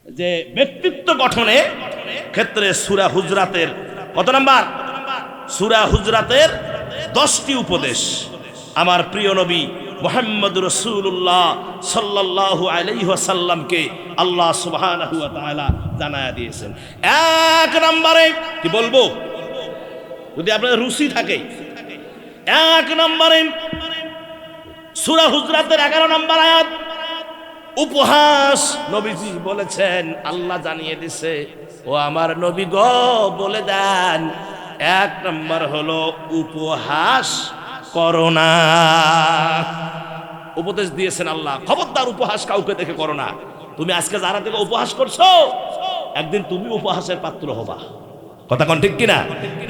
যে ব্যক্তিত্ব গঠনে ক্ষেত্রে সূরা হুজরাতের কত নাম্বার? সূরা হুজরাতের 10টি উপদেশ আমার প্রিয় নবী মুহাম্মদ রাসূলুল্লাহ সাল্লাল্লাহু আলাইহি ওয়াসাল্লামকে আল্লাহ সুবহানাহু ওয়া তাআলা জানায়া দিয়েছেন। এক নম্বরে কি বলবো, যদি আপনাদের রুচি থাকে, এক নম্বরে সূরা হুজরাতের 11 নম্বর আয়াত, উপহাস। নবীজি বলেছেন, আল্লাহ জানিয়ে দিছে, ও আমার নবী গো বলে দেন, এক নম্বর হলো উপহাস করো না। উপদেশ দিয়েছেন আল্লাহ, খবরদার উপহাস কাউকে দেখে করো না। তুমি আজকে যারা থেকে উপহাস করছো, একদিন তুমি উপহাসের পাত্র হবা। কথা কোন ঠিক কিনা?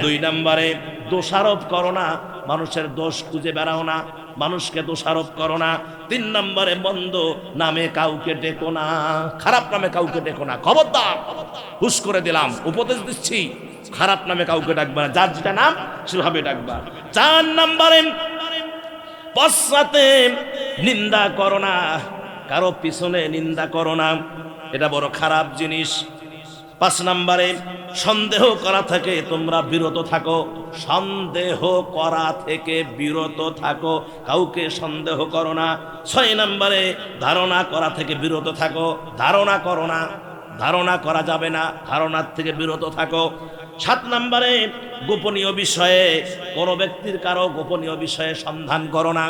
2 নম্বরে দোষারোপ করো না, মানুষের দোষ খুঁজে বেড়াও না, মানুষকে দোষারোপ করো না। 3 নম্বরে মন্দ নামে কাউকে ডেকো না, খারাপ নামে কাউকে ডেকো না। খবরদার, হুশ করে দিলাম, উপদেশ দিচ্ছি, খারাপ নামে কাউকে ডাকবা না, যার যেটা নাম সেভাবে ডাকবা। 4 নম্বরে পশ্চাতে নিন্দা করো না, কারো পিছনে নিন্দা করো না, এটা বড় খারাপ জিনিস। 5 নম্বরে সন্দেহ করা থেকে তোমরা বিরত থাকো, সন্দেহ করা থেকে বিরত থাকো, কাউকে সন্দেহ করো না। 6 নম্বরে ধারণা করা থেকে বিরত থাকো, ধারণা করো না, ধারণা করা যাবে না, ধারণার থেকে বিরত থাকো। 7 নম্বরে গোপনীয় বিষয়ে, কোনো ব্যক্তির কারো গোপনীয় বিষয়ে সন্ধান করো না,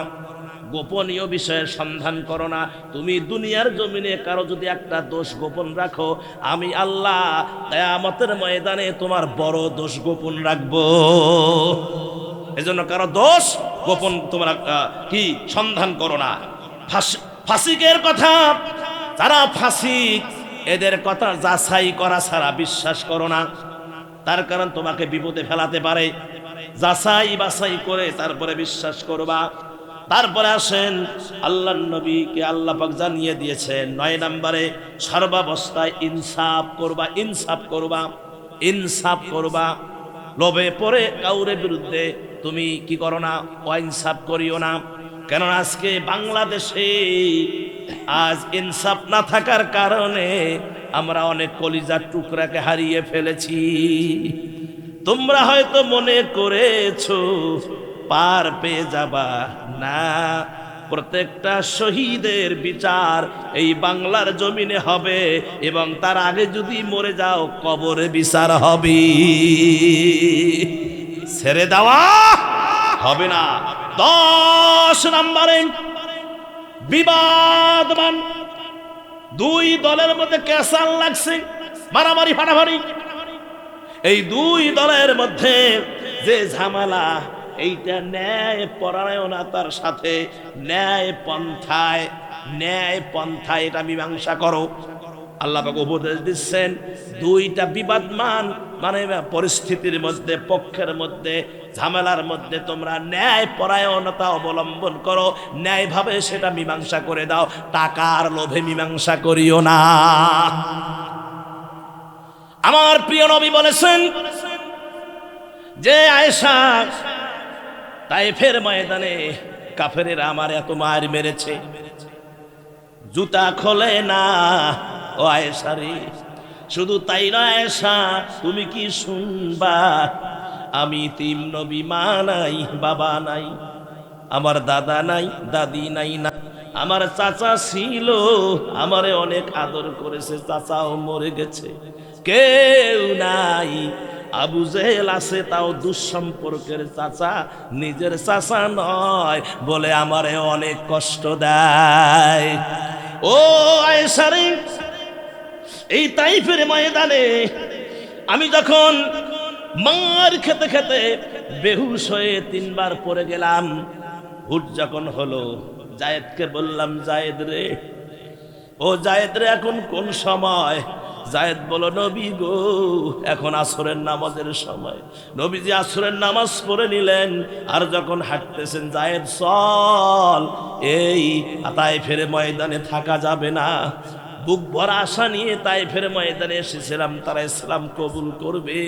গোপনীয় বিষয়ের সন্ধান করো না। তুমি দুনিয়ার জমিনে কারো যদি একটা দোষ গোপন রাখো, আমি আল্লাহ কিয়ামতের ময়দানে তোমার বড় দোষ গোপন রাখবো। এজন্য কারো দোষ গোপন তোমরা কি সন্ধান করো না। ফাসিকের কথা, যারা ফাসিক, এদের কথা যাচাই করা ছাড়া বিশ্বাস করো না, তার কারণ তোমাকে বিপদে ফেলাতে পারে। যাচাই বাছাই করে তারপরে বিশ্বাস করবা। তারপরে আসেন আল্লাহর নবীকে আল্লাহ পাক জানিয়ে দিয়েছেন 9 নম্বরে সর্বাবস্থায় ইনসাফ করবা, ইনসাফ করবা, ইনসাফ করবা। লোভে পড়ে কাউরে বিরুদ্ধে তুমি কি করো না, অইনসাফ করিও না। কেন আজকে বাংলাদেশে আজ ইনসাফ না থাকার কারণে আমরা অনেক কলিজার টুকরাকে হারিয়ে ফেলেছি। তোমরা হয়তো মনে করেছো পার পেয়ে যাবা, না, প্রত্যেকটা শহীদের বিচার এই বাংলার জমিনে হবে, এবং তার আগে যদি মরে যাও কবরে বিচার হবে, ছেড়ে দেওয়া হবে না। 10 নম্বরে বিবাদমান, 2 দলের মধ্যে কেসাল লাগছে, মারামারি ফাটাফাটি, এই 2 দলের মধ্যে যে ঝামেলা, এইটা ন্যায় পরায়ণতার সাথে ন্যায় পন্থায় এটা মীমাংসা করো। আল্লাহ পাক উপদেশ দিচ্ছেন, 2টা বিবাদমান মানে পরিস্থিতির মধ্যে, পক্ষের মধ্যে, ঝামেলার মধ্যে তোমরা ন্যায় পরায়ণতা অবলম্বন করো, ন্যায়ভাবে সেটা মীমাংসা করে দাও, টাকার লোভে মীমাংসা করিও না। আমার প্রিয় নবী বলেছেন যে আয়েশা, তায়েফের ময়দানে কাফেরেরা আমার এত মার মেরেছে, জুতা খোলে না ও আয়েশা রে। শুধু তাই নয় আয়েশা, তুমি কি শুনবা, আমি তিন নবী, মা নাই, বাবা নাই, আমার দাদা নাই, দাদি নাই, না আমার চাচা ছিল, আমারে অনেক আদর করেছে, চাচাও মরে গেছে, কেউ নাই। আবু জেহেল আছে, তাও দুঃসম্পর্কের চাচা, নিজের চাচা নয় বলে আমারে অনেক কষ্ট দেয়। ও আয়েশা রে, এই তাইফের ময়দানে আমি যখন মার খেতে খেতে বেহুশ হয়ে 3 বার পড়ে গেলাম, হুট যখন হলো, জায়েদকে বললাম, জায়েদ রে, ও জায়েদ রে, এখন কোন সময়? জায়েদ বলো, নবী গো, এখন আসরের নামাজের সময়। নবীজি আসরের নামাজ পড়ে নিলেন, আর যখন হাঁটতেছেন, জায়েদ চল, এই তায়েফের ময়দানে থাকা যাবে না। বুক ভরা আশা নিয়ে তায়েফের ময়দানে এসেছিলাম, তারা ইসলাম কবুল করবে।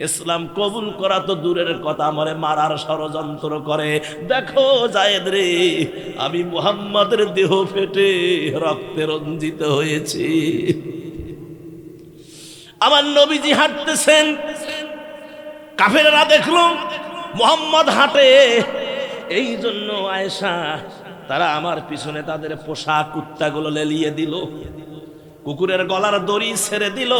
ইসলাম কবুল করা তো দূরের কথা, আমারে মারার ষড়যন্ত্র করে। দেখো জায়েদ রে, আমি মুহাম্মাদের দেহ ফেটে রক্তে রঞ্জিত হয়েছি। আমার নবীজি হাঁটতেছেন, কাফেররা দেখলো মুহাম্মদ হাঁটে, এই জন্য আয়েশা তারা আমার পিছনে তাদের পোশাক কুত্তাগুলো লেলিয়ে দিল, কুকুরের গলার দড়ি ছেড়ে দিল,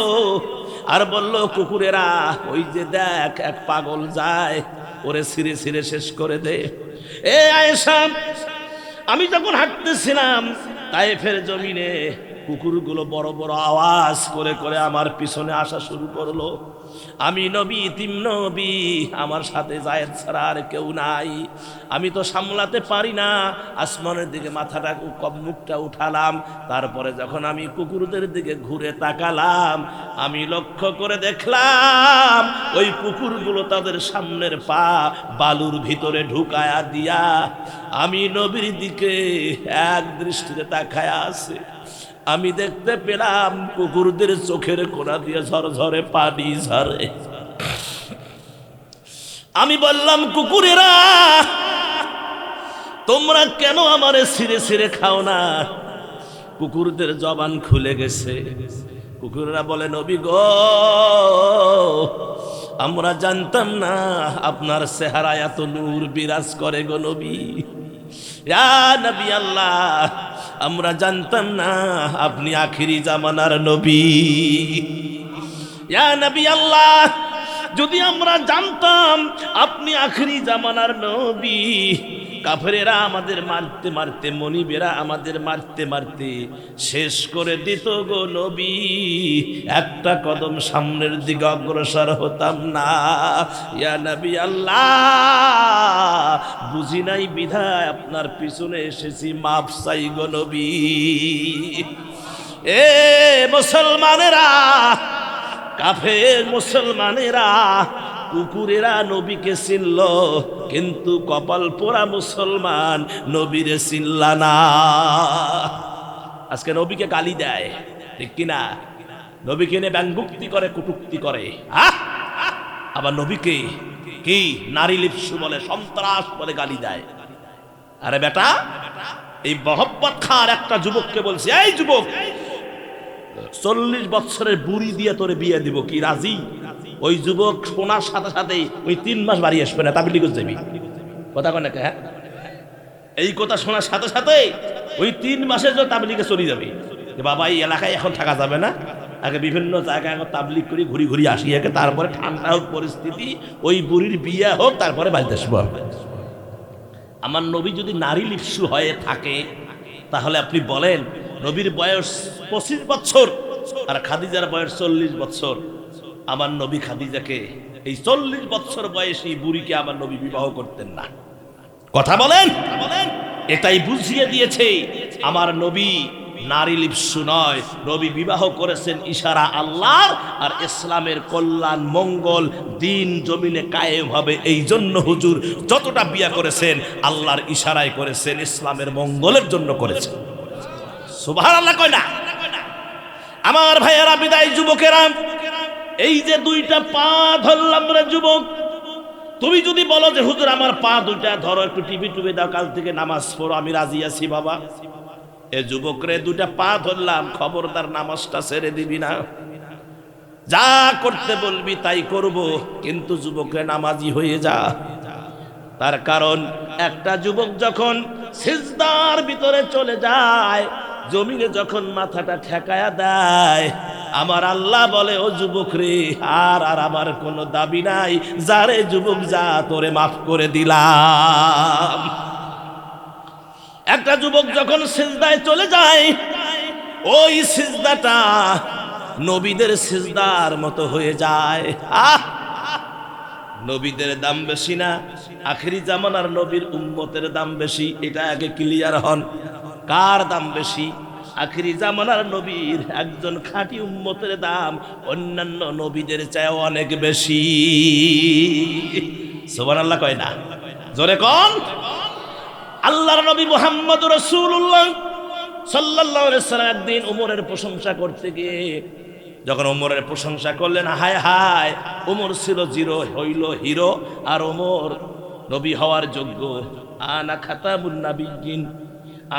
আর বলল কুকুরেরা ওই যে দেখ এক পাগল যায়, ওরে ছিঁড়ে ছিঁড়ে শেষ করে দে। এ আয়েশা, আমি যখন হাঁটতেছিলাম তায়েফের জমিনে কুকুরগুলো বড় বড় আওয়াজ করে করে আমার পিছনে আসা শুরু করলো। আমি নবী, তিম নবী, আমার সাথে জায়েদ ছাড়া আর কেউ নাই, আমি তো সামলাতে পারি না। আসমানের দিকে মাথাটা মুখটা উঠালাম, তারপরে যখন আমি কুকুরদের দিকে ঘুরে তাকালাম, আমি লক্ষ্য করে দেখলাম ওই কুকুরগুলো তাদের সামনের পা বালুর ভিতরে ঢুকায়া দিয়া আমি নবীর দিকে এক দৃষ্টিতে তাকায়া আছে। আমি দেখতে পেলাম কুকুরদের চোখের কোণা দিয়ে ঝরঝরে পানি ঝরে। আমি বললাম, কুকুরেরা তোমরা কেন আমারে ছিঁড়ে ছিঁড়ে খাও না? কুকুরদের জবান খুলে গেছে। কুকুরেরা বলে, নবী গো, আমরা জানতাম না আপনার চেহারায় এত নূর বিরাজ করে গো নবী। ইয়া নবী আল্লাহ, আমরা জানতাম না আপনি আখিরি জামানার নবী। ইয়া নবী আল্লাহ, যদি আমরা জানতাম আপনি আখিরি জামানার নবী, কাফেরেরা আমাদের মারতে মারতে, মনিবেরা আমাদের মারতে মারতে শেষ করে দিত গো নবী, একটা কদম সামনের দিকে অগ্রসর হতাম না। ইয়া নবী আল্লাহ, বুঝি নাই বিধায় আপনার পিছনে এসেছি, মাফ চাই গো নবী। এ মুসলমানেরা, কাফের মুসলমানেরা, কুকুরেরা নবীকে চিনল, কিন্তু কপাল পোড়া মুসলমান নবীরে চিনল না। আজকে নবীকে গালি দেয়, ঠিক কিনা? নবীকে নিয়ে ব্যঙ্গোক্তি করে, কটূক্তি করে, আবার নবীকে কি নারী লিপ্সু বলে, সন্ত্রাস বলে গালি দেয়। আরে বেটা, এই মোহাম্মদ খান একটা যুবককে বলছে, এই যুবক, 40 বছরের বুড়ি দিয়ে তোরে বিয়ে দিব, কি রাজি? ওই যুবক শোনার সাথে সাথেই ওই 3 মাস বাড়ি আসবে না, তাবলিগ যাবি। কথা কয় না? হ্যাঁ, এই কথা শোনার সাথে সাথে ওই 3 মাসের জন্য তাবলিগে চলে যাবে। বাবা, এই এলাকায় এখন থাকা যাবে না, আগে বিভিন্ন জায়গায় এখন তাবলিগ করি, ঘুরি ঘুরি আসি, আগে তারপরে ঠান্ডা হোক পরিস্থিতি, ওই বুড়ির বিয়ে হোক, তারপরে বাড়িতে আসবো। আমার নবী যদি নারী লিপ্সু হয়ে থাকে, তাহলে আপনি বলেন, নবীর বয়স 25 বছর আর খাদিজার বয়স 40 বছর, আমার নবী খাদিজাকে, এই 40 বছর বয়সী বুড়িকে আমার নবী বিবাহ করতেন না। কথা বলেন? এটাই বুঝিয়ে দিয়েছে আমার নবী নারী লিপ্সু নয়, নবী বিবাহ করেছেন ইশারা আল্লাহর, আর ইসলামের কল্যাণ মঙ্গল দিন জমিনে কায়েম হবে, এই জন্য হুজুর যতটা বিয়া করেছেন আল্লাহর ইশারায় করেছেন, ইসলামের মঙ্গলের জন্য করেছেন। সুবহানাল্লাহ কয় না? আমার ভাইয়েরা, বিদায় যুবকেরা, এই যে 2টা পা ধরলাম রে যুবক, তুমি যদি বলো যে হুজুর আমার পা 2টা ধরো, একটু টিভি টুবি দাও, কাল থেকে নামাজ পড়ো, আমি রাজি আছি বাবা। এ যুবক রে, 2টা পা ধরলাম, খবরদার নামাজটা ছেড়ে দিবি না, যা করতে বলবি তাই করব, কিন্তু যুবকরে নামাজি হয়ে যা। তার কারণ, একটা যুবক যখন সিজদার ভিতরে চলে যায়, জমিনে যখন মাথাটা ঠেকায়া দেয়, আমার আল্লাহ বলে, ও যুবক রে, আর আমার কোনো দাবি নাই, যারে যুবক যা, তোরে মাফ করে দিলাম। একটা যুবক যখন সিজদায় চলে যায়, ওই সিজদাটা নবীদের সিজদার মতো হয়ে যায়। নবীদের দাম বেশি না আখেরি জামানার নবীর উম্মতের দাম বেশি? এটা আগে ক্লিয়ার হন। কার দাম বেশি? আখেরি জামানার নবীর একজন খাঁটি উম্মতের দাম অন্যান্য নবীদের চেয়ে অনেক বেশি। সুবহানাল্লাহ কয় না? জোরে কোন? আল্লাহর নবী মুহাম্মদ রাসূলুল্লাহ সাল্লাল্লাহু আলাইহি ওয়াসাল্লাম একদিন ওমরের প্রশংসা করতে গিয়ে যখন ওমরের প্রশংসা করলেন, হায় হায়, ওমর ছিল জিরো, হইল হিরো, আর ওমর নবী হওয়ার যোগ্য। আনা খাতামুন নাবিয়্যিন,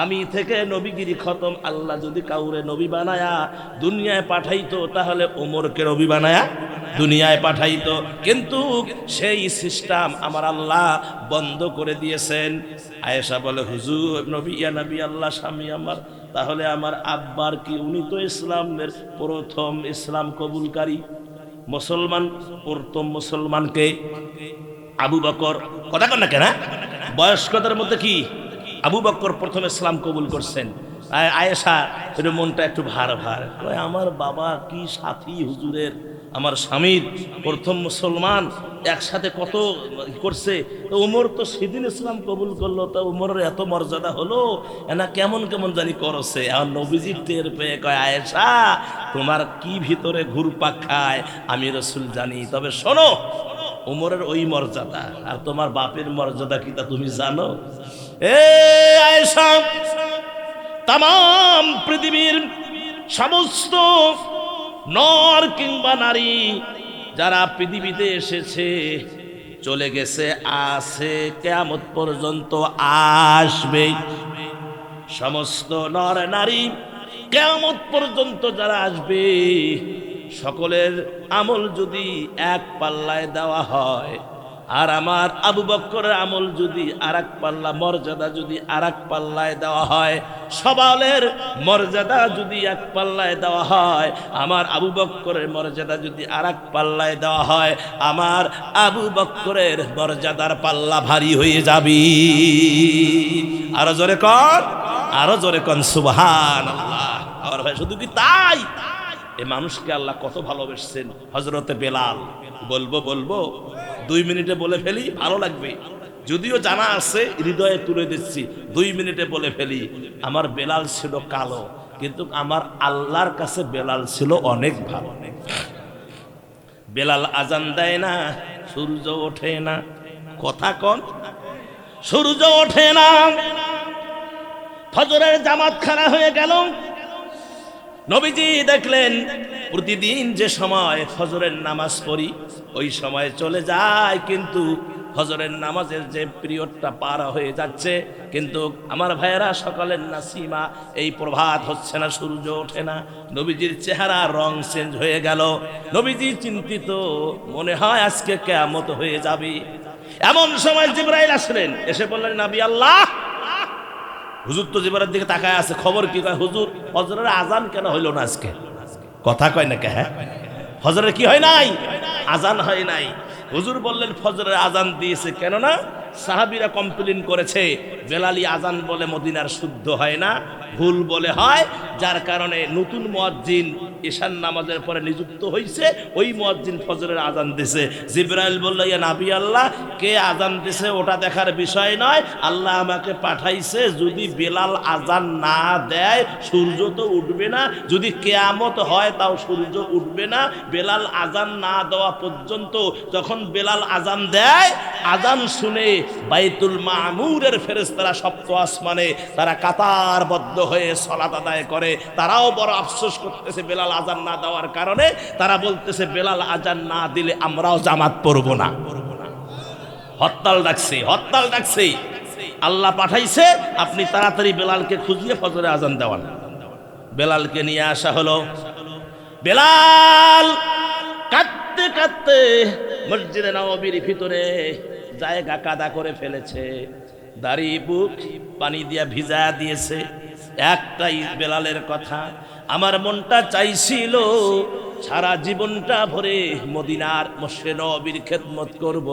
আমি থেকে নবীগিরি খতম। আল্লাহ যদি কাউরে নবী বানায়া দুনিয়ায় পাঠাইতো তাহলে ওমরকে নবী বানায়া দুনিয়ায় পাঠাইতো, কিন্তু সেই সিস্টেম আমার আল্লাহ বন্ধ করে দিয়েছেন। আয়েশা বলে, হুজুর নবী ইয়া নবী আল্লাহ স্বামী আমার, তাহলে আমার আব্বার কি? উনি তো ইসলামের প্রথম ইসলাম কবুলকারী মুসলমান। প্রথম মুসলমানকে আবু বকর। কথা কন না কেন? বয়স্কদের মধ্যে কি আবু বকর প্রথম ইসলাম কবুল করছেন। আয়েশা এর মনটা একটু ভার ভার, আমার বাবা কি সাথী হুজুরের, আমার স্বামীর প্রথম মুসলমান, একসাথে কত করছে। তো ওমর তো সেদিন ইসলাম কবুল করলো, তা ওমরের এত মর্যাদা হলো না? কেমন কেমন জানি করছে। আর নবীজি টের পেয়ে কয়, আয়েশা তোমার কি ভিতরে ঘুরপাক খায় আমি রাসূল জানি, তবে শোনো ওমরের ওই মর্যাদা আর তোমার বাপের মর্যাদা কি তা তুমি জানো? এ আয়েশা, তাম পৃথিবীর সমস্ত নর কিংবা নারী যারা পৃথিবীতে এসেছে, চলে গেছে, আছে, কিয়ামত পর্যন্ত আসবে, সমস্ত নর নারী কিয়ামত পর্যন্ত যারা আসবে, সকলের আমল যদি এক পাল্লায় দেওয়া হয়, আর আমার আবু বকরের আমল যদি আরেক পাল্লা, মর্যাদা যদি আরেক পাল্লায় দেওয়া হয়, সবালের মর্যাদা যদি এক পাল্লায় দেওয়া হয়, আমার আবু বকরের মর্যাদা যদি আরেক পাল্লায় দেওয়া হয়, আমার আবু বকরের মর্যাদার পাল্লা ভারী হয়ে যাবে। আরো জোরে কর, আরো জোরে কন সুবহানাল্লাহ। আর ভাই শুধু কি তাই, এ মানুষকে আল্লাহ কত ভালোবেসেছেন। হযরতে বেলাল, বলবো 2 মিনিটে বলে ফেলি, ভালো লাগবে, যদিও জানা আছে, হৃদয়ে তুলে দিচ্ছি, 2 মিনিটে বলে ফেলি। আমার বেলাল ছিল কালো, কিন্তু আমার আল্লাহর কাছে বেলাল ছিল অনেক ভালো। বেলাল আজান দেয় না, সূর্য ওঠে না। কথা কন, সূর্য ওঠে না, ফজরের জামাত খাড়া হয়ে গেল। নবীজি দেখলেন প্রতিদিন যে সময় ফজরের নামাজ পড়ি ওই সময় চলে যায়, কিন্তু ফজরের নামাজের যে পিরিয়ডটা পার হয়ে যাচ্ছে, কিন্তু আমার ভাইয়েরা সকালের নাসিমা, এই প্রভাত হচ্ছে না, সূর্য ওঠে না। নবীজির চেহারা রং চেঞ্জ হয়ে গেল। নবীজি চিন্তিত, মনে হয় আজকে কিয়ামত হয়ে যাবে। এমন সময় জিবরাইল আসলেন, এসে বললেন, নবী আল্লাহ। হুজুর তো জিবরাইলের দিকে তাকায় আছে, খবর কি? কয়, হুজুর ফজরের আজান কেন হইল না আজকে? কথা কয় না কে? হ্যাঁ, ফজরের কি হয় নাই? আজান হয় নাই। হুজুর বললেন, ফজরের আজান দিয়েছে, কেননা সাহাবীরা কমপ্লেইন করেছে বেলালি আজান বলে মদিনার শুদ্ধ হয় না, ভুল বলে হয়, যার কারণে নতুন মুয়াজ্জিন ঈশার নামাজের পরে নিযুক্ত হয়েছে, ওই মুয়াজ্জিন ফজরের আজান দিছে। জিবরাইল বলল, ইয়া নবী আল্লাহ, কে আজান দিছে ওটা দেখার বিষয় নয়, আল্লাহ আমাকে পাঠাইছে, যদি বেলাল আজান না দেয় সূর্য তো উঠবে না, যদি কিয়ামত হয় তাও সূর্য উঠবে না। বেলাল আজান না দেওয়া পর্যন্ত, যখন বেলাল আজান দেয়, আজান শুনে বাইতুল মামুরের ফেরেশতারা সপ্ত আসমানে তারা কাতারবদ্ধ হয়ে সালাত আদায় করে। তারাও বড় আফসোস করতেছে বেলাল আজান না দেওয়ার কারণে। তারা বলতেছে, বেলাল আজান না দিলে আমরাও জামাত পড়ব না। হরতাল ডাকছে। আল্লাহ পাঠাইছে, আপনি তাড়াতাড়ি বেলালকে খুঁজিয়ে ফজরে আজান দেওয়ান। বেলালকে নিয়ে আসা হলো। বেলাল কাঁদতে কাঁদতে মসজিদে নববীর ভিতরে জায়গা কাদা করে ফেলেছে, দাড়ি বুক পানি দিয়া ভিজা দিয়েছে। একটাই বেলালের কথা, আমার মনটা চাইছিল সারা জীবনটা ভরে মদিনার মসজিদে নববীর খেদমত করব।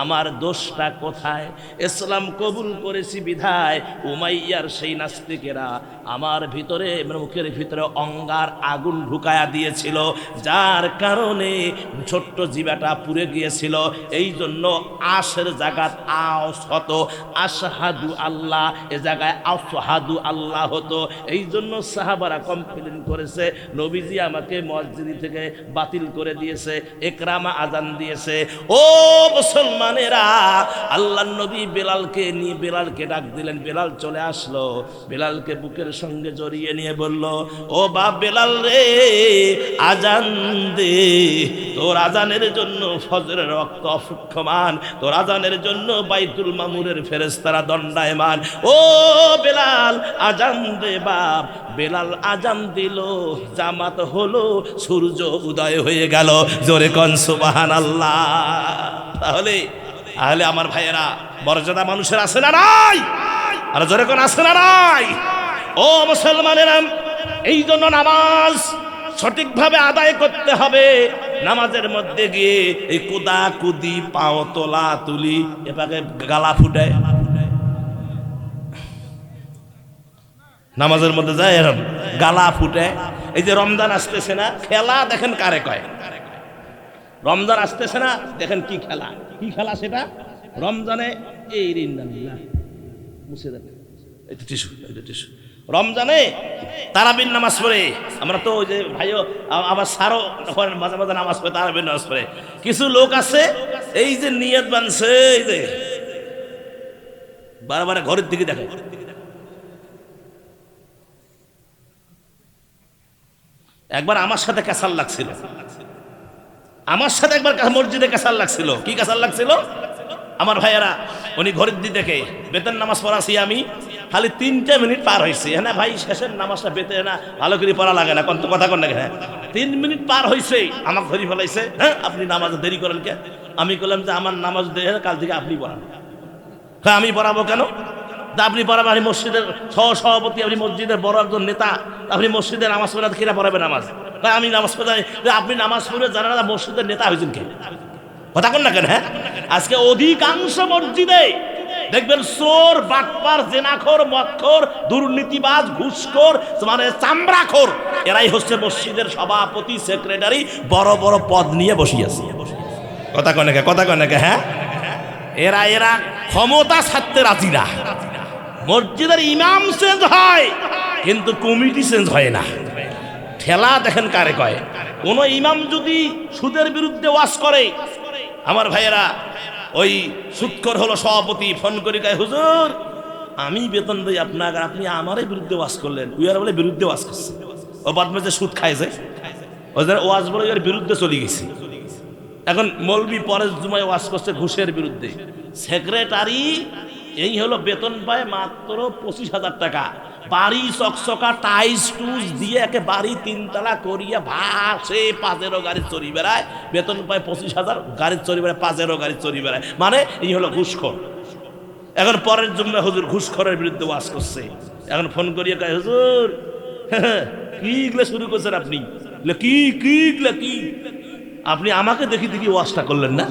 আমার দোষটা কোথায়? ইসলাম কবুল করেছি বিধায় উমাইয়ার সেই নাস্তিকেরা আমার ভিতরে, মুখের ভিতরে অঙ্গার আগুন ঢুকায়া দিয়েছিল, যার কারণে ছোট্ট জিবাটা পুড়ে গিয়েছিল। এই জন্য আশের জায়গাত আস হতো, আশহাদু আল্লাহ, এ জায়গায় আশহাদু আল্লাহ হতো। এই জন্য সাহাবারা কমপ্লেন করেছে, নবীজি আমাকে মসজিদে মন্দির থেকে বাতিল করে দিয়েছে, একরামা আজান দিয়েছে। ও মুসলমানেরা, আল্লাহর নবী বেলালকে নিয়ে বেলালকে ডাক দিলেন। বেলাল চলে আসলো, বেলালকে বুকের সঙ্গে জড়িয়ে নিয়ে বলল, ও বাপ বেলাল রে, আজান দে। তোর আজানের জন্য ফজরের রক্ত অসুক্ষমান, তোর আজানের জন্য বাইতুল মামুরের ফেরেশতারা দণ্ডায়মান। ও বেলাল আজান দে বাপ। বেলাল আজান দিল, জামাত হলো, সূর্য উদয় হয়ে গেল। জোরে কোন সুবহানাল্লাহ। তাহলে আমার ভাইয়েরা, মর্যাদা মানুষের আছে না নাই? আর জোরে কোন আছে না নাই? ও মুসলমানেরা, এই জন্য নামাজ সঠিকভাবে আদায় করতে হবে। নামাজের মধ্যে গিয়ে এই কুদা কুদি, পাও তোলা তুলি, এটাকে গালা ফুটায়, নামাজের মধ্যে যায় এরকম গালা ফুটে। এই যে রমজান আসতেছে না, খেলা দেখেন কারে কয়। রমজান আসতেছে না, দেখেন কি খেলা, কি খেলা সেটা। রমজানে এই মুছে দেন, এটা টিস্যু, এটা টিস্যু। রমজানে তারাবির নামাজ পড়ে, আমরা তো ওই যে ভাইও আবার সারও মাঝে মাঝে নামাজ পড়ে, তারাবির নামাজ পড়ে। কিছু লোক আছে এই যে নিয়ত বানছে, এই যে বারবার ঘরের দিকে দেখে। একবার আমার সাথে কাসাল লাগছিল, আমার সাথে একবার মসজিদে কাসাল লাগছিল। কি কাসাল লাগছিল? আমার ভাইয়েরা, উনি ঘরের দিকে দেখে বেতন নামাজ পড়াছি আমি, খালি 3 মিনিট পার হয়েছে। হ্যাঁ ভাই, শেষের নামাজটা বেতে না ভালো করে পড়া লাগে না, কত কথা কন না। হ্যাঁ 3 মিনিট পার হয়েছে, আমাকে ধরি ফেলাইছে। হ্যাঁ আপনি নামাজ দেরি করেন কে? আমি বললাম যে আমার নামাজ দেরি, কাল থেকে আপনি পড়ান। হ্যাঁ আমি পড়াবো কেন? আপনি পড়াবেন, আপনি মসজিদের সভাপতি, আপনি মসজিদের বড় একজন নেতা, আপনি মসজিদের নামাজ পড়া কিনা পড়াবেন নামাজ? আমি নামাজ পড়াই, আপনি নামাজ পড়ে জানেন না মসজিদের নেতা হয়েছেন কে? কথা কন না কেন? হ্যাঁ আজকে অধিকাংশ মসজিদে দেখবেন চোর, বাটপার, জেনাখোর, মদখোর, দুর্নীতিবাজ, ঘুষখোর, মানে চামড়াখোর, এরাই হচ্ছে মসজিদের সভাপতি, সেক্রেটারি, বড় বড় পদ নিয়ে বসিয়েছে। কথা কন না, কথা কন না। হ্যাঁ এরা ক্ষমতা ছাড়তে রাজি না। মসজিদের ইমাম চেঞ্জ হয় কিন্তু কমিটি চেঞ্জ হয় না। ঠেলা দেখেন কারে কয়। কোন ইমাম যদি সুদের বিরুদ্ধে ওয়াজ করে, আমার ভাইয়েরা, ওই সুদখোর হলো সভাপতি, ফোন করে কয়, হুজুর আমি বেতন দিই আপনাকে, আপনি আমারই বিরুদ্ধে ওয়াজ করলেন। উইয়ার বলে বিরুদ্ধে ওয়াজ করছে, ও বাদমে যে সুদ খাইছে, ওই ওয়াজ বলে এর বিরুদ্ধে চলে গেছে। এখন মৌলবি পরের জুমায় ওয়াজ করছে ঘুষের বিরুদ্ধে। সেক্রেটারি এই হলো বেতন পায় মাত্র 25,000 টাকা, বাড়ি চকচকা টাইস টুস দিয়ে একে বাড়ি 3 তলা করিয়া ভাসে, 5 গাড়ি চড়ি বেড়ায়, বেতন পায় 25,000, গাড়ি চড়ি বেড়ায় 5 গাড়ি চড়ি বেড়ায়, মানে এই হলো ঘুষখোর। এখন পরের জুমায় হুজুর ঘুষখোরের বিরুদ্ধে ওয়াজ করছে। এখন ফোন করিয়া কয়, হুজুর কি গুলো শুরু করছেন আপনি? কি কি কি আপনি আমাকে দেখি দেখি ওয়াজটা করলেন না,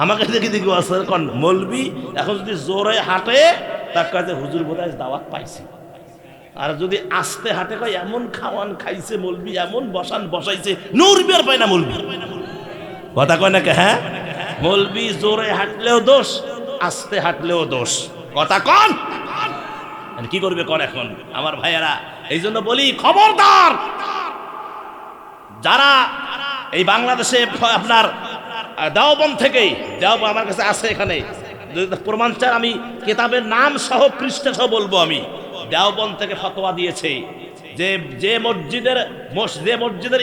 আমাকে দেখি দেখি ওয়াজ করেন। মৌলবি এখন যদি জোরে হাঁটে তার কাছে হুজুর বোধহয় দাওয়াত পাইছে, আর যদি আস্তে হাঁটে কয় এমন খাওয়ান খাইছে মৌলবি, এমন বসান বসাইছে, নূর বের পায় না মৌলবি। কথা কয় না? হ্যাঁ মৌলবি জোরে হাঁটলেও দোষ, আস্তে হাঁটলেও দোষ। কথা কন, কি করবে কন এখন আমার ভাইয়েরা? এই জন্য বলি খবরদার, যারা এই বাংলাদেশে আপনার দেওবন্দ থেকেই, দেওবন্দ আমার কাছে আছে, এখানে প্রমাণ চান, আমি কিতাবের নাম সহ পৃষ্ঠা সহ বলবো। আমি দেওবন্দ থেকে ফতোয়া দিয়েছে যে মসজিদের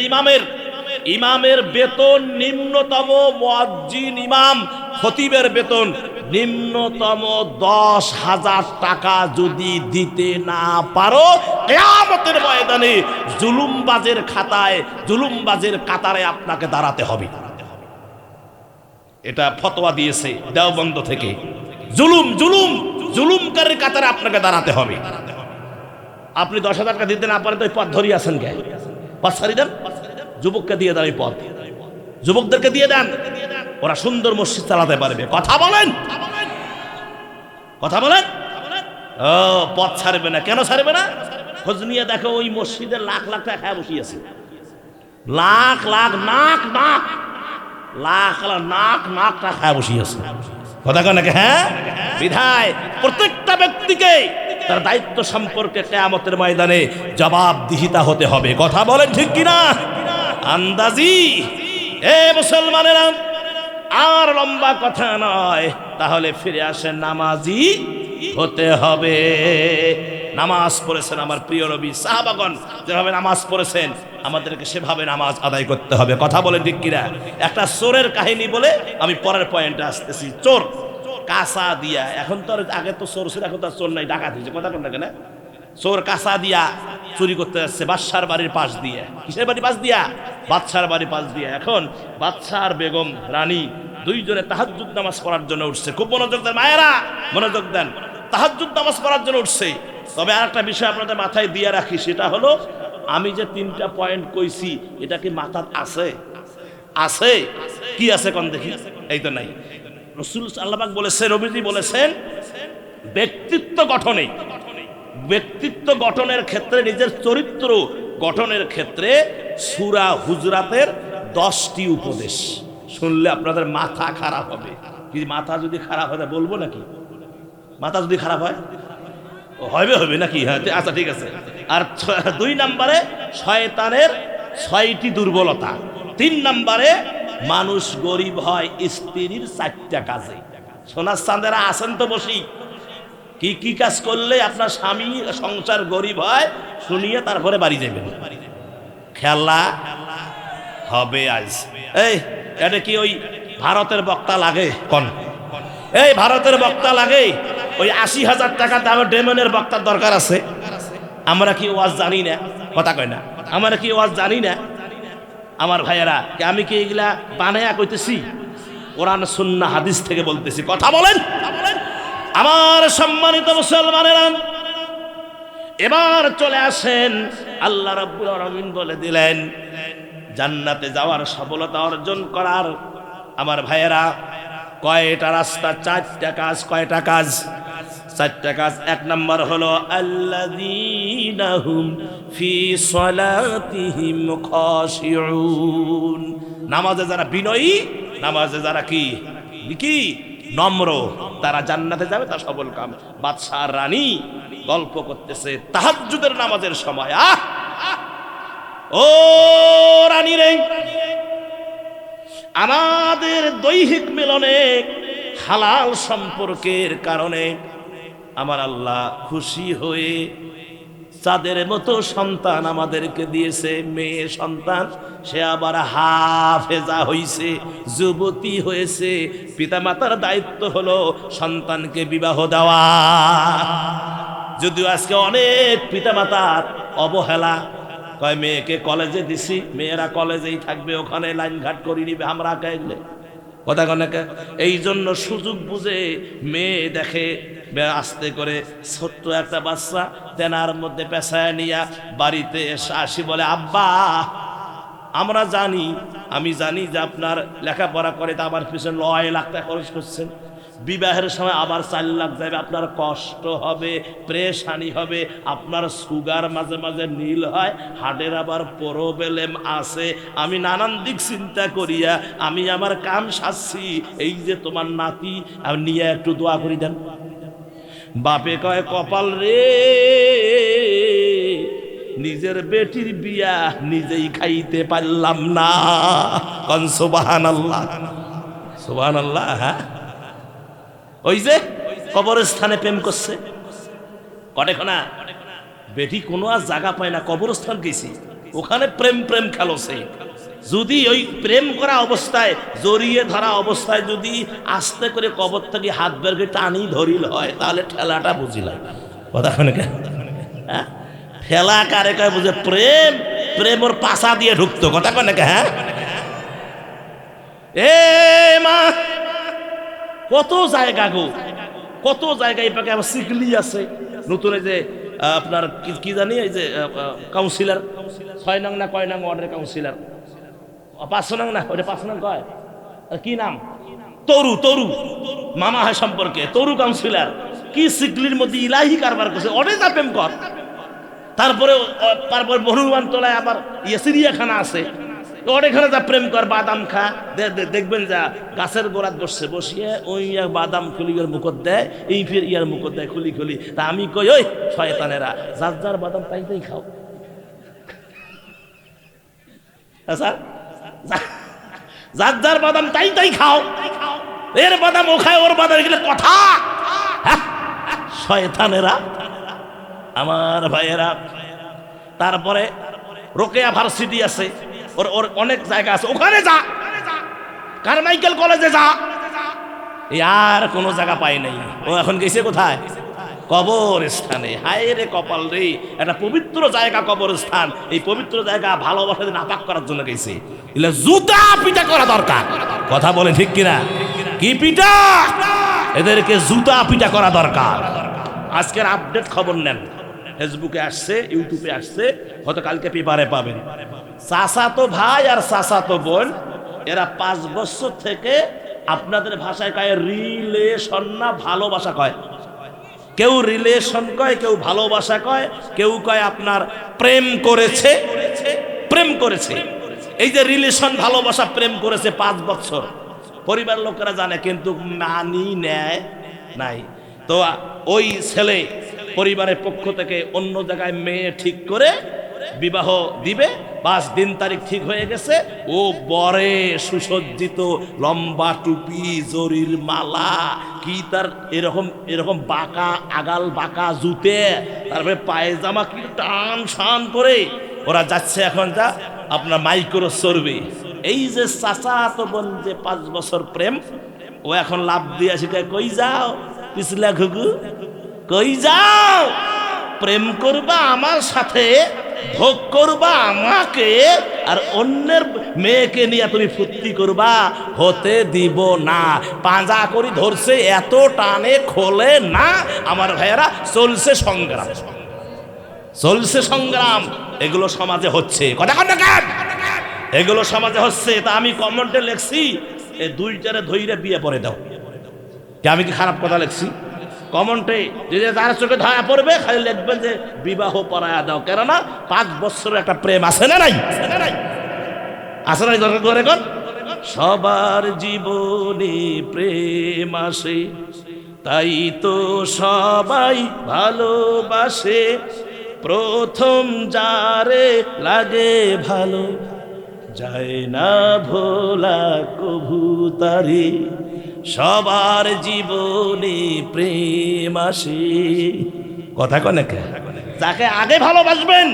ইমামের বেতন নিম্নতম, মুয়াজ্জিন ইমাম খতিবের বেতন নিম্নতম 10,000 টাকা যদি দিতে না পারো, কিয়ামতের ময়দানে জুলুমবাজের খাতায়, জুলুমবাজের কাতারে আপনাকে দাঁড়াতে হবে। এটা ফতোয়া দিয়েছে দেওবন্দ থেকে। জুলুমকারীর কাতারে আপনাকে দাঁড়াতে হবে। আপনি 10,000 টাকা দিতে না পারেন তো পথ ধরিয়ে আছেন কে? পথ ছাড়ি দেন, যুবককে দিয়ে দেন, পথ যুবকদেরকে দিয়ে দেন, ওরা সুন্দর মসজিদ চালাতে পারবে। কথা বলেন, কথা বলেন। ও পথ ছাড়বে না, কেন ছাড়বে না? খোঁজ নিয়ে দেখো, ওই মসজিদের লাখ লাখ টাকা খায় বসিয়েছে, লাখ লাখ নাক নাক লাখ নাক নাক টাকা খায় বসিয়েছে। কথা কয় নাকি? হ্যাঁ বিধায় প্রত্যেকটা ব্যক্তিকে তার দায়িত্ব সম্পর্কে কিয়ামতের ময়দানে জবাবদিহিতা হতে হবে। কথা বলেন ঠিক কিনা? আন্দাজি। এ মুসলমানেরা, আর লম্বা কথা নয়, তাহলে ফিরে আসেন, নামাজি হতে হবে। নামাজ পড়েছেন আমার প্রিয় নবী, সাহাবাগণ যেভাবে নামাজ পড়েছেন, আমাদেরকে সেভাবে নামাজ আদায় করতে হবে। কথা বলে ঠিক কিনা? একটা চোরের কাহিনী বলে আমি পরের পয়েন্টে আসতেছি। চোর কাঁচা দিয়া, এখন তো আগে তো চোর ছিল, এখন তো চোর নাই, ডাকাত হয়েছে। কথা কোন না? চোর কাঁচা দিয়া চুরি করতে যাচ্ছে বাদশার বাড়ির পাশ দিয়ে। কিসের বাড়ির পাশ দিয়া? বাদশার বাড়ির পাশ দিয়ে। এখন বাদশার বেগম রানী দুইজনে তাহাজ্জুদ নামাজ পড়ার জন্য উঠছে। খুব মনোযোগ দেন মায়েরা, মনোযোগ দেন। তাহাজ্জুদ নামাজ পড়ার জন্য উঠছে। তবে আর একটা বিষয় আপনাদের মাথায় দিয়ে রাখি, সেটা হলো আমি যে 3টা পয়েন্ট কইছি, এটা কি মাথার আছে? আছে? কি আছে কোন দেখি? এই তো নাই। রাসূল সাল্লাল্লাহু আলাইহি বলেছেন, নবীজি বলেছেন, ব্যক্তিত্ব গঠনের ক্ষেত্রে, নিজের চরিত্র গঠনের ক্ষেত্রে সূরা হুজরাতের 10টি উপদেশ শুনলে আপনাদের মাথা খারাপ হবে। কি মাথা যদি খারাপ হয় বলবো নাকি? মাথা যদি খারাপ হয় হবে নাকি? হ্যাঁ, আচ্ছা ঠিক আছে। আর 2 নম্বরে শয়তানের 6টি দুর্বলতা। 3 নম্বরে মানুষ গরিব হয় স্ত্রীর 4টা কাজে। সোনার চাঁদেরা আছেন তো বসি, কি কি কাজ করলে আপনার স্বামী সংসার গরিব হয় শুনিয়ে তারপরে বাড়ি যাবেন। খেলা হবে আজ। এই এটা কি ওই ভারতের বক্তা লাগে? কোন এই ভারতের বক্তা লাগে? ওই 80,000 টাকা দামের ডেমনের বক্তার দরকার আছে? আমরা কি ওয়াজ জানি না? কথা কয় না, আমরা কি ওয়াজ জানি না? আমার ভাইয়েরা, আমি কি এগুলা বানায়া কইতেছি? কোরআন সুন্নাহ হাদিস থেকে বলতেছি। কথা বলেন আমার সম্মানিত মুসলমানেরা। এবার চলে আসেন, আল্লাহ রাব্বুল আলামিন বলে দিলেন জান্নাতে যাওয়ার সফলতা অর্জন করার আমার ভাইয়েরা কয়টা রাস্তা? 4টা কাজ। কয়টা কাজ? 4টা কাজ। 1 নম্বর হলো আল্লাযীনা হুম ফি সালাতিহিম খাশিউন। নামাজে যারা বিনয়ী, নামাজে যারা কি নম্র, তারা জান্নাতে যাবে, তার সফল কাম। বাদশা রানী গল্প করতেছে তাহাজ্জুদের নামাজের সময়। ও রানী রে, আমাদের দৈহিক মিলনে হালাল সম্পর্কের কারণে আমার আল্লাহ খুশি হয়ে চাঁদের মতো সন্তান আমাদেরকে দিয়েছে, মেয়ে সন্তান। সে আবার হাফেজা হইছে, যুবতী হয়েছে। পিতামাতার দায়িত্ব হলো সন্তানকে বিবাহ দেওয়া। যদিও আজকে অনেক পিতামাতার অবহেলা, কয় মেয়েকে কলেজে দিছি, মেয়েরা কলেজেই থাকবে, ওখানে লাইন ঘাট করে নিবে, আমরা কাইলে কথা কনেকে। এই জন্য সুযোগ বুঝে মেয়ে দেখে, আস্তে করে ছোট্ট একটা বাচ্চা তেনার মধ্যে পেঁচায় নিয়া বাড়িতে এসে আসি বলে, আব্বা আমরা জানি, আমি জানি যে আপনার লেখাপড়া করে তো আমার পিছনে 9 লাখ টাকা খরচ করছেন, বিবাহের সময় আবার 4 লাখ যাবে, আপনার কষ্ট হবে, প্রেশানি হবে, আপনার সুগার মাঝে মাঝে নীল হয়, হার্টের আবার প্রবলেম আছে। আমি নানান দিক চিন্তা করিয়া আমি আমার কাম সারছি, এই যে তোমার নাতি নিয়ে একটু দোয়া করি দেন। বাপে কয়, কপাল রে, নিজের বেটির বিয়া নিজেই খাইতে পারলাম না। কোন সুবহানাল্লাহ, সুবহানাল্লাহ। হ্যাঁ, ওই যে কবরস্থানে প্রেম করছে, কটেখনা বেটি কোনো আর জায়গা পায় না, কবরস্থান গেছি, ওখানে প্রেম প্রেম খেলোছে। যদি ওই প্রেম করা অবস্থায়, জড়িয়ে ধরা অবস্থায় যদি আস্তে করে কবর থেকে হাত বের করে টানি ধরিল হয়, তাহলে ঠেলাটা বুঝিলাম। কথা কেন? হ্যাঁ, ঠেলা কারে কয় বুঝে? প্রেম, প্রেম ওর পাশা দিয়ে ঢুকতো। কথা কেন? হ্যাঁ, এ মা, কত জায়গা গো, কত জায়গায় পাকে আবার সিকলি আছে নতুন। এই যে আপনার কি জানি, এই যে কাউন্সিলর 6 নং না কয় নং ওয়ার্ডের কাউন্সিলর, 5 নং না, ওটা 5 নং কয়, কি নাম? তরু, তরু মামা হয় সম্পর্কে, তরু কাউন্সিলর। কি সিকলির মধ্যে ইলাহি কারবার করছে, অনেক প্রেম কর। তারপরে হনুমান তোলায় আবার চিড়িয়াখানা আছে, ওখানে যা প্রেম কর, বাদাম খা। দেখবেন যা গাছের গোড়াত বসছে, বসিয়ে ওই বাদাম খুলি ওর মুখত দেয়, এই ফির ইয়ার মুখত দেয় খুলি খুলি। তা আমি কই, ওই শয়তানেরা, যার যার বাদাম তাই তাই খাও। স্যার, যার যার বাদাম তাই তাই খাও, এর বাদাম ও খায়, ওর বাদাম এগুলো কথা। হ্যাঁ, শয়তানেরা আমার ভাইয়েরা। তারপরে রোকেয়া ভার্সিটি আছে, ওর ওর অনেক জায়গা আছে, ওখানে যা, কারমাইকেল কলেজে যা, আর কোনো জায়গা পাই নাই। ও এখন গেছে কোথায়? কবরস্থানে। হায় রে কপাল রে, একটা পবিত্র জায়গা কবরস্থান, এই পবিত্র জায়গা ভালোবাসা নাপাক করার জন্য গেছে। এগুলো জুতা পিটা করা দরকার। কথা বলে ঠিক কিনা? কি পিটা? এদেরকে জুতা পিটা করা দরকার। আজকের আপডেট খবর নেন, ফেসবুকে আসছে, ইউটিউবে আসছে, হয়তো কালকে পেপারে পাবেন। চাচাতো ভাই আর চাচাতো বোন, এরা 5 বছর থেকে আপনাদের ভাষায় কয় রিলেশন না ভালোবাসা কয়। কেউ রিলেশন কয়, কেউ ভালোবাসা কয়, কেউ কয় আপনার প্রেম করেছে, প্রেম করেছে। এই যে রিলেশন, ভালোবাসা, প্রেম করেছে 5 বছর, পরিবার লোকেরা জানে কিন্তু মানি নেয় নাই। তো ওই ছেলে পরিবারের পক্ষ থেকে অন্য জায়গায় মেয়ে ঠিক করে বিবাহ দিবে, 5 দিন তারিখ ঠিক হয়ে গেছে। ও বরে সুসজ্জিত, লম্বা টুপি, জরির মালা, কি তার এরকম এরকম বাঁকা আগাল বাঁকা জুতে, তারপরে পায়জামা কি টান শান করে ওরা যাচ্ছে। এখন যা আপনার মাইক্রো চর্বি। এই যে চাচা তো বোন যে 5 বছর প্রেম, ও এখন লাভ দিয়ে শিখায়, কই যাও পিছলা ঘুঘু, কই যাও? প্রেম করবা আমার সাথে, ভোগ করবা আমাকে, আর অন্যের মেয়েকে নিয়ে তুমি ফুর্তি করবা, হতে দিব না। পাঁজা করি ধরছে, এত টানে খোলে না। আমার ভাইয়েরা, চলছে সংগ্রাম, চলছে সংগ্রাম। এগুলো সমাজে হচ্ছে, কথা কন না কেন? এগুলো সমাজে হচ্ছে। তা আমি কমেন্টে লিখছি, এই 2টারে ধইরে বিয়ে পরে দাও। কে আমি কি খারাপ কথা লিখছি? কমেন্টে যে যার চোখে ধরা পড়বে খালি লিখবেন যে বিবাহ পড়ায়া দাও। কেননা 5 বছরের একটা প্রেম আছে না নাই? আছে না? দরকার করে কোন সবার জীবনে প্রেম আসে, তাই তো সবাই ভালোবাসে। প্রথম যারে লাগে ভালো, যায় না ভোলা কভু তারে। সবার জীবনে প্রেম আসে। কথা কনে কে? যাকে আগে ভালোবাসবেন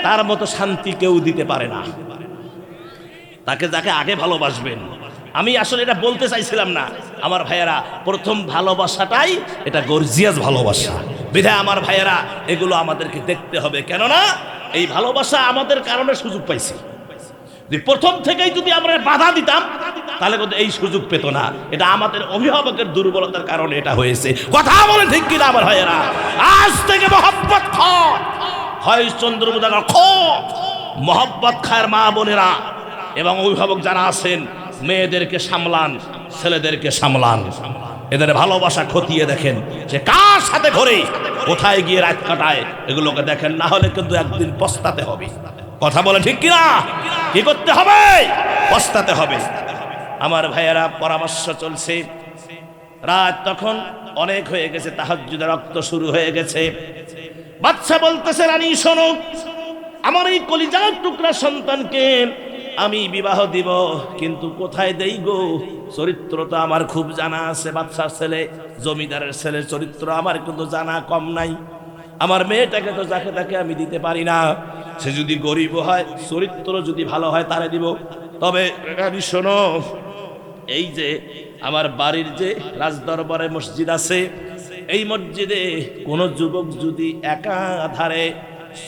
তার মতো শান্তি কেউ দিতে পারে না। তাকে যাকে আগে ভালোবাসবেন, আমি আসলে এটা বলতে চাইছিলাম না আমার ভাইয়েরা। প্রথম ভালোবাসাটাই এটা গর্জিয়াস ভালোবাসা। বিধায় আমার ভাইয়েরা, এগুলো আমাদেরকে দেখতে হবে। কেননা এই ভালোবাসা আমাদের কারণে সুযোগ পাইছি। প্রথম থেকেই যদি আমরা বাধা দিতাম তাহলে কিন্তু এই সুযোগ পেত না। এটা আমাদের অভিভাবকের দুর্বলতার কারণে এটা হয়েছে। কথা বলে ঠিক কিনা আমার ভাইয়েরা? আজ থেকে মহব্বত হয় চন্দ্রবোধা মহব্বত খায়ের মা বোনেরা এবং অভিভাবক যারা আছেন, মেয়েদেরকে সামলান, ছেলেদেরকে সামলান। এদের ভালোবাসা খতিয়ে দেখেন, যে কার সাথে ঘরে কোথায় গিয়ে রাত কাটায়, এগুলোকে দেখেন। না হলে কিন্তু একদিন পস্তাতে হবে। কথা বলে ঠিক কিনা? কি করতে হবে? পস্তাতে হবে। আমার ভাইয়েরা, পরামর্শ চলছে। রাত তখন অনেক হয়ে গেছে, তাহাজ্জুদের রক্ত শুরু হয়ে গেছে। বাচ্চা বলতেছে, রানী শোনো, আমার এই কলিজার টুকরা সন্তানকে আমি বিবাহ দিব, কিন্তু কোথায় দেই গো? চরিত্র তো আমার খুব জানা আছে। বাচ্চার ছেলে, জমিদারের ছেলের চরিত্র আমার কিন্তু জানা কম নাই। আমার মেয়েটাকে তো যাকে তাকে আমি দিতে পারি না। সে যদি গরিব হয়, চরিত্র যদি ভালো হয়, তারে দিব। তবে আমি শোনো, এই যে আমার বাড়ির যে রাজদরবারে মসজিদ আছে, এই মসজিদে কোন যুবক যদি একাধারে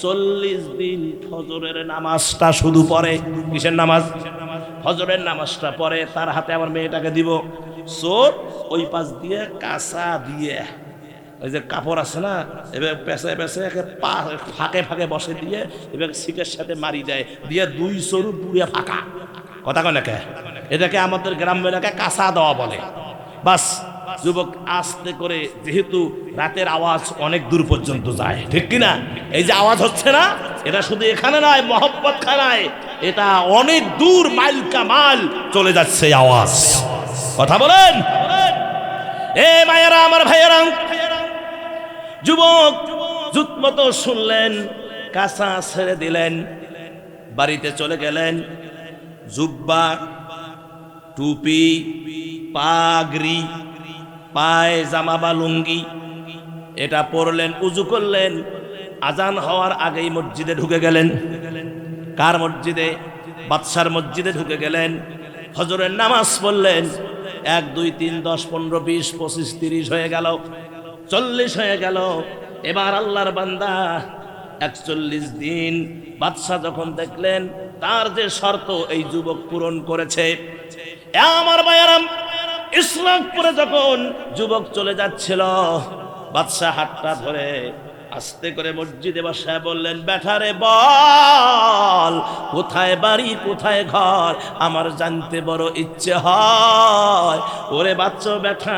40 দিন ফজরের নামাজটা শুধু পড়ে, কিসের নামাজ? ফজরের নামাজটা পড়ে, তার হাতে আমার মেয়েটাকে দিব। চোর ওই পাশ দিয়ে কাঁচা দিয়ে, ওই যে কাপড় আছে না, এবার পেঁচে পেঁচে ফাঁকে ফাঁকে বসে দিয়ে এবার শিকের সাথে মারি দেয়, দিয়ে 2 চরু পুড়িয়ে ফাঁকা। কথা কয় না কে? এটাকে আমাদের গ্রাম্য এলাকায় কাঁচা দেওয়া বলে। বাস, যুবক আস্তে করে, যেহেতু রাতের আওয়াজ অনেক দূর পর্যন্ত যায়, ঠিক কিনা? এই যে আওয়াজ হচ্ছে না, এটা শুধু এখানে নয়, মহব্বত খানায় এটা অনেক দূর, মাইল কা মাইল চলে যাচ্ছে আওয়াজ। কথা বলেন এ মায়েরা, আমার ভাইয়েরা। যুবক জুত মতো শুনলেন, কাঁচা ছেড়ে দিলেন, বাড়িতে চলে গেলেন। জুব্বা, টুপি, পাগড়ি, পায়ে জামা বা লুঙ্গি, এটা পরলেন, উজু করলেন, আজান হওয়ার আগেই মসজিদে ঢুকে গেলেন। কার মসজিদে? বাদশার মসজিদে ঢুকে গেলেন। ফজরের নামাজ পড়লেন। 1 2 3 10 15 20 25 30 হয়ে গেল, 40 হয়ে গেল। এবার আল্লাহর বান্দা 41 দিন বাদশা যখন দেখলেন তার যে শর্ত এই যুবক পূরণ করেছে, আমার ভাইয়ারাম, ইসলাম পরে যখন যুবক চলে যাচ্ছিল, বাদশা হাতটা ধরে আস্তে করে মসজিদে বসায় বললেন, বেটারে বল, কোথায় বাড়ি কোথায় ঘর, আমার জানতে বড় ইচ্ছে হয়। ওরে বাচ্চা বেটা,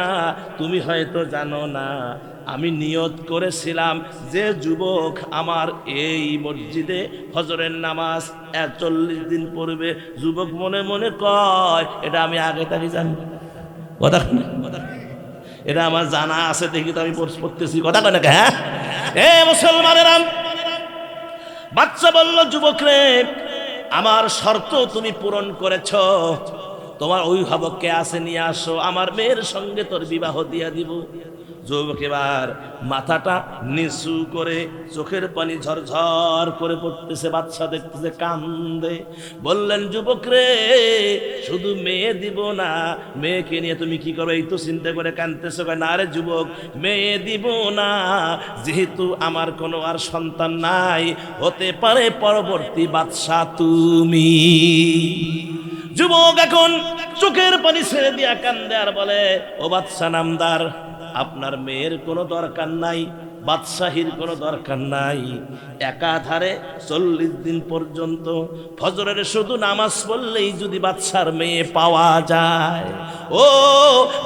তুমি হয়তো জানো না, আমি নিয়ত করেছিলাম যে যুবক আমার এই মসজিদে ফজরের নামাজ 40 দিন পড়বে। যুবক মনে মনে কয়, এটা আমি আগে তাকে জানি, কথা এটা আমার জানা আছে, দেখি তো আমি পড়তেছি, কথা কয় না? হ্যাঁ, এ মুসলমানেরা, বাচ্চা বলল, যুবক রে, আমার শর্ত তুমি পূরণ করেছ, তোমার অভিভাবককে আসে নিয়ে আসো, আমার মেয়ের সঙ্গে তোর বিবাহ দিয়া দিব। যুবক এবার মাথাটা নিচু করে চোখের পানি ঝরঝর করে পড়তেছে, বাচ্চা দেখতেছে, কান্দে। বললেন, যুবক রে, শুধু মেয়ে দিব না, মেয়েকে নিয়ে তুমি কি করবে এই তো চিন্তা করে কান্দতেছো। না রে যুবক, মেয়ে দিব না, যেহেতু আমার কোনো আর সন্তান নাই, হতে পারে পরবর্তী বাদশা তুমি। যুবক এখন চোখের পানি ছেড়ে দিয়া কান্দে আর বলে, ও বাদশা নামদার, আপনার মেয়ের কোনো দরকার নাই, বাদশাহীর কোনো দরকার নাই। একাধারে 40 দিন পর্যন্ত ফজরের শুধু নামাজ পড়লেই যদি বাদশার মেয়ে পাওয়া যায়, ও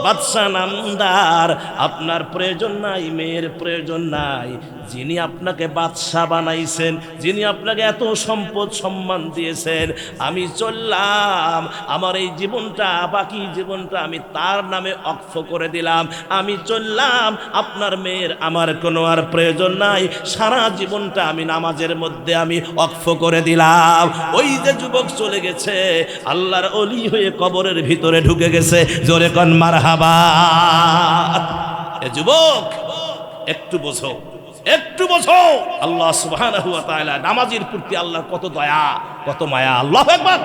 বাদশা নামদার, আপনার প্রয়োজন নাই, মেয়ের প্রয়োজন নাই। যিনি আপনাকে বাদশা বানাইছেন, যিনি আপনাকে এত সম্পদ সম্মান দিয়েছেন, আমি চললাম, আমার এই জীবনটা, বাকি জীবনটা আমি তার নামে অক্ফ করে দিলাম। আমি চললাম, আপনার মেয়ের আমার কোনো আর প্রয়োজন নাই, সারা জীবনটা আমি নামাজের মধ্যে আমি অক্ফ করে দিলাম। ওই যে যুবক চলে গেছে, আল্লাহর ওলি হয়ে কবরের ভিতরে ঢুকে গেছে। জোরে কোন মারহাবা। এ যুবক, একটু বোঝো, একটু বোঝো, আল্লাহ সুবহানাহু ওয়া তাআলা নামাজের প্রতি আল্লাহর কত দয়া, কত মায়া। আল্লাহু আকবার।